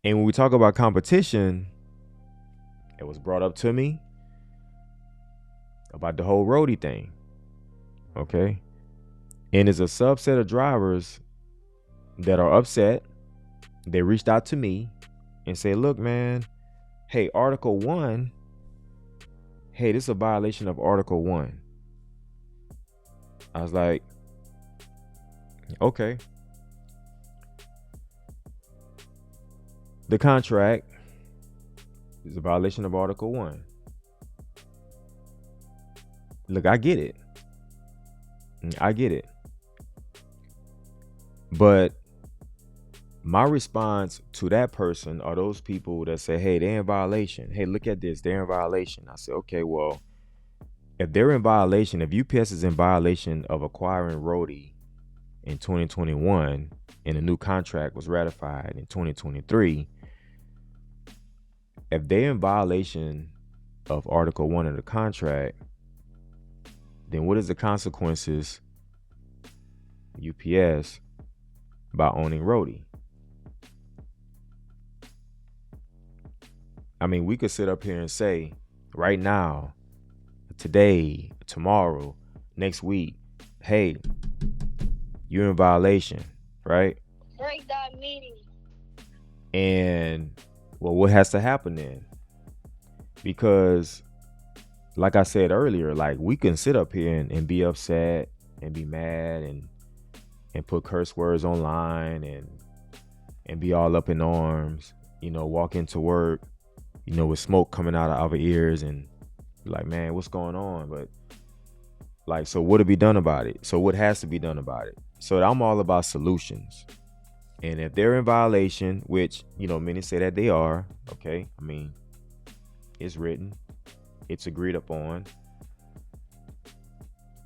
And when we talk about competition, it was brought up to me about the whole roadie thing. Okay. And there's a subset of drivers that are upset. They reached out to me and say, look, man, hey, Article 1, hey, this is a violation of Article 1. I was like, okay. The contract is a violation of Article 1. Look, I get it. I get it. But my response to that person are those people that say, hey, they're in violation. Hey, look at this. They're in violation. I said, okay, well, if they're in violation, if UPS is in violation of acquiring Roadie in 2021 and a new contract was ratified in 2023, if they're in violation of Article 1 of the contract, then what is the consequences, UPS, by owning Roadie? I mean, we could sit up here and say right now, today, tomorrow, next week, hey, you're in violation, right? Break that meeting. And well, what has to happen then? Because like I said earlier, like we can sit up here and be upset and be mad and put curse words online and be all up in arms, walk into work, with smoke coming out of our ears and like, man, what's going on? But like, so what to be done about it? So what has to be done about it? So I'm all about solutions. And if they're in violation, which, many say that they are, okay, I mean, it's written, it's agreed upon.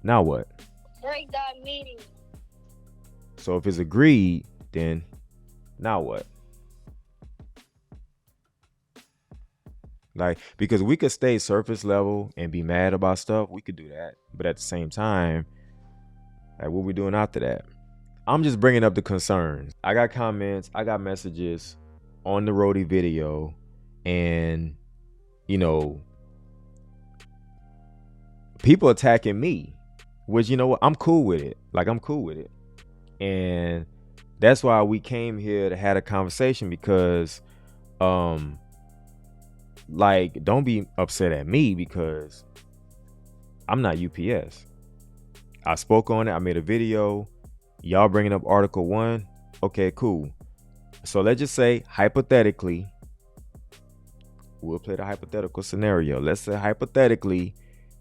Now what? Break that meeting. So if it's agreed, then now what? Like, because we could stay surface level and be mad about stuff, we could do that. But at the same time, like, what we doing after that? I'm just bringing up the concerns. I got comments, I got messages on the Roadie video, and people attacking me, which what, I'm cool with it. Like, I'm cool with it. And that's why we came here to have a conversation, because like, don't be upset at me because I'm not UPS. I spoke on it, I made a video. Y'all bringing up Article 1. Okay, cool. So let's just say, hypothetically, we'll play the hypothetical scenario. Let's say hypothetically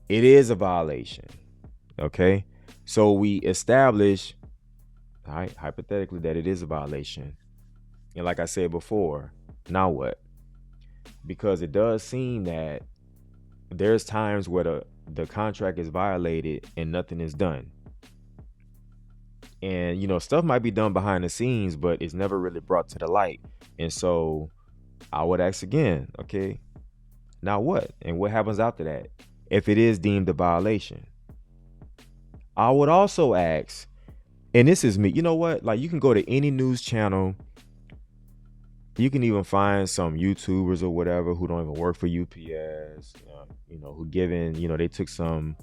it is a violation. Okay, so we establish, hypothetically, that it is a violation. And like I said before, now what? Because it does seem that there's times where the contract is violated and nothing is done. And stuff might be done behind the scenes, but it's never really brought to the light. And so I would ask again, okay, now what? And what happens after that if it is deemed a violation? I would also ask, and this is me, you know what? Like, you can go to any news channel. You can even find some YouTubers or whatever who don't even work for UPS, who they took some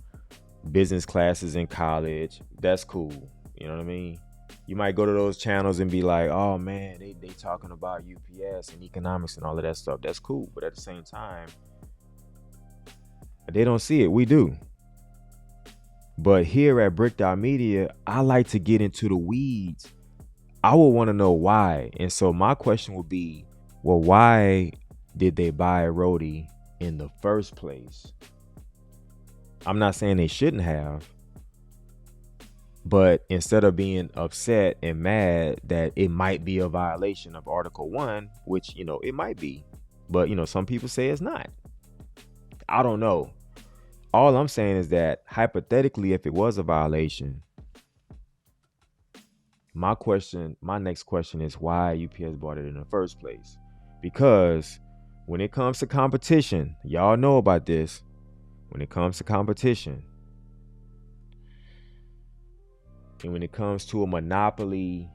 business classes in college. That's cool. You know what I mean? You might go to those channels and be like, oh man, they talking about UPS and economics and all of that stuff. That's cool. But at the same time, they don't see it. We do. But here at Brick Dot Media, I like to get into the weeds. I would want to know why. And so my question would be, well, why did they buy Roadie in the first place? I'm not saying they shouldn't have, but instead of being upset and mad that it might be a violation of Article 1, which, it might be, but, some people say it's not. I don't know. All I'm saying is that hypothetically, if it was a violation, my next question is why UPS bought it in the first place. Because when it comes to competition, y'all know about this. When it comes to competition, and when it comes to a monopoly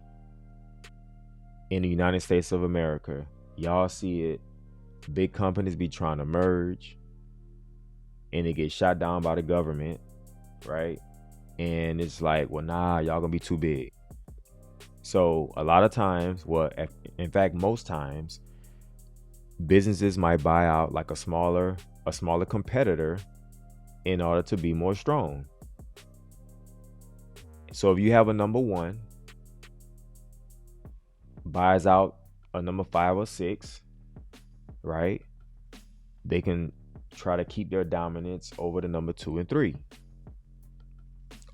in the United States of America, Y'all see it. Big companies be trying to merge and they get shot down by the government, right? And it's like, well, nah, y'all gonna be too big. So a lot of times, well, in fact, most times, businesses might buy out like a smaller competitor in order to be more strong. So if you have a number one buys out a number five or six, right? They can try to keep their dominance over the number two and three.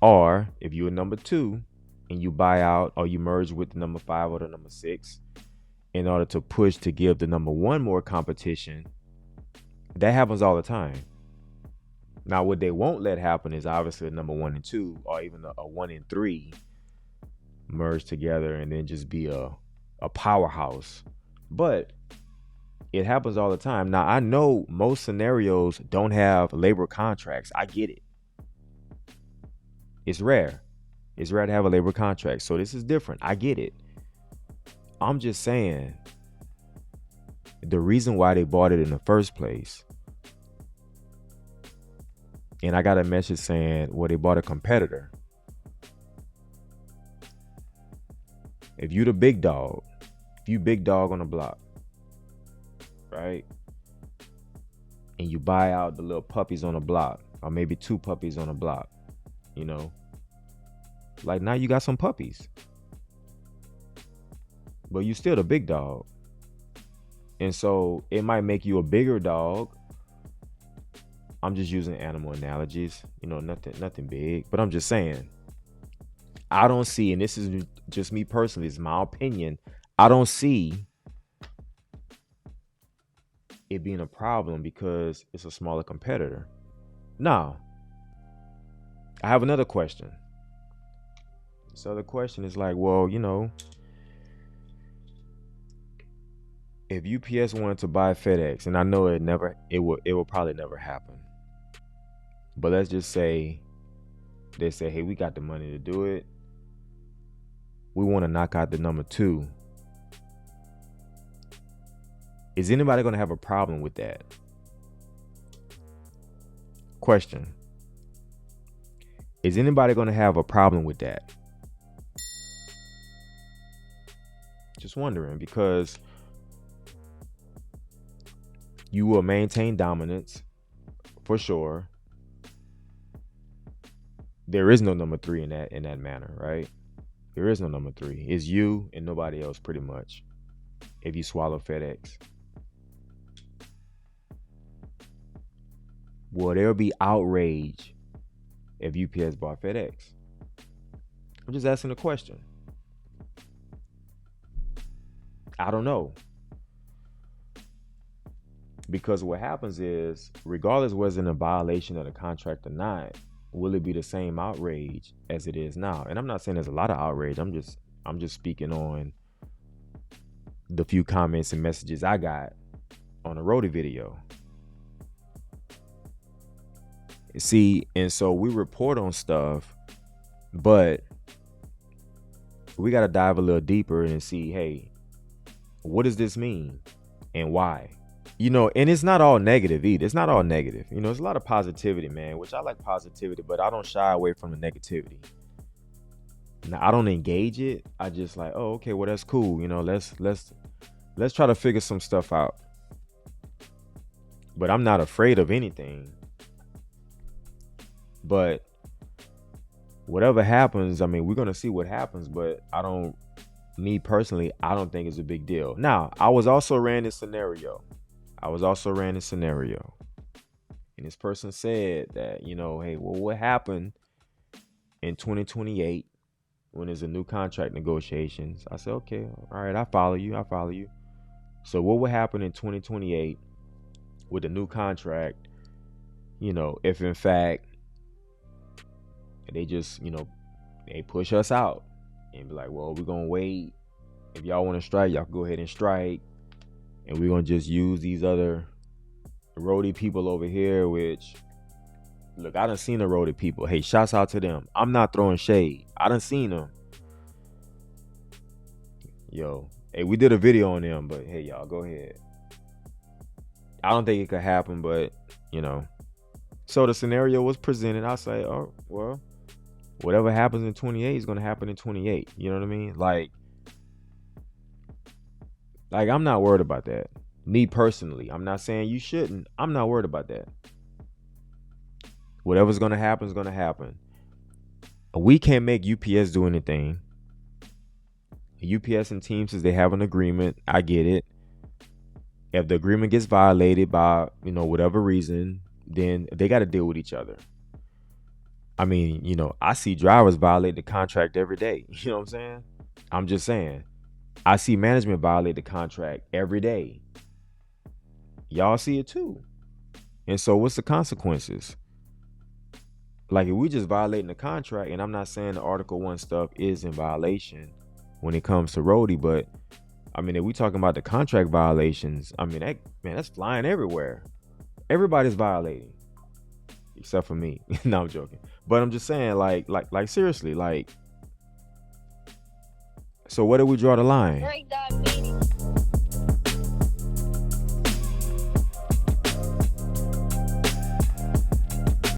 Or if you're a number two and you buy out or you merge with the number five or the number six in order to push to give the number one more competition, that happens all the time. Now, what they won't let happen is obviously a number one and two, or even a one and three merge together and then just be a powerhouse. But it happens all the time. Now, I know most scenarios don't have labor contracts. I get it. It's rare. It's rare to have a labor contract. So this is different. I get it. I'm just saying the reason why they bought it in the first place. And I got a message saying, well, they bought a competitor. If you the big dog, if you big dog on the block, right? And you buy out the little puppies on the block, or maybe two puppies on the block, you know? Like now you got some puppies. But you still the big dog. And so it might make you a bigger dog. I'm just using animal analogies, nothing big, but I'm just saying, I don't see, and this is just me personally, it's my opinion, I don't see it being a problem because it's a smaller competitor. Now, I have another question. So the question is like, well, if UPS wanted to buy FedEx, and I know it will probably never happen. But let's just say they say, hey, we got the money to do it. We want to knock out the number two. Is anybody going to have a problem with that? Question. Is anybody going to have a problem with that? Just wondering, because you will maintain dominance for sure. There is no number three in that manner, right? There is no number three. It's you and nobody else, pretty much. If you swallow FedEx, will there be outrage if UPS bought FedEx? I'm just asking a question. I don't know. Because what happens is, regardless whether it's in a violation of the contract or not, will it be the same outrage as it is now? And I'm not saying there's a lot of outrage. I'm just speaking on the few comments and messages I got on a Roadie video. See, and so we report on stuff, but we got to dive a little deeper and see, hey, what does this mean and why? And it's not all negative either. It's not all negative. There's a lot of positivity, man, which I like positivity, but I don't shy away from the negativity. Now, I don't engage it. I just like, oh, okay, well, that's cool. Let's try to figure some stuff out. But I'm not afraid of anything. But whatever happens, I mean, we're going to see what happens, but me personally, I don't think it's a big deal. Now, I was also ran this scenario. And this person said that, hey, well, what happened in 2028 when there's a new contract negotiations? I said, okay, all right, I follow you. So what would happen in 2028 with the new contract, if in fact they just, they push us out and be like, well, we're going to wait. If y'all want to strike, y'all can go ahead and strike. And we're going to just use these other Roadie people over here, which, look, I done seen the Roadie people. Hey, shouts out to them. I'm not throwing shade. I done seen them. Yo, Hey, we did a video on them, but hey, y'all, go ahead. I don't think it could happen, but you know. So the scenario was presented. I say, oh well, whatever happens in 28 is gonna happen in 28. You know what I mean? Like I'm not worried about that. Me personally, I'm not saying you shouldn't. I'm not worried about that. Whatever's gonna happen is gonna happen. We can't make UPS do anything. UPS and Team says they have an agreement. I get it. If the agreement gets violated by, whatever reason, then they got to deal with each other. I mean, I see drivers violate the contract every day. You know what I'm saying? I'm just saying. I see management violate the contract every day. Y'all see it too. And so what's the consequences? Like if we just violating the contract, and I'm not saying the Article 1 stuff is in violation when it comes to Roadie, but I mean, if we talking about the contract violations, I mean, that's flying everywhere. Everybody's violating, except for me. No, I'm joking. But I'm just saying, like seriously, like. So where do we draw the line? Break that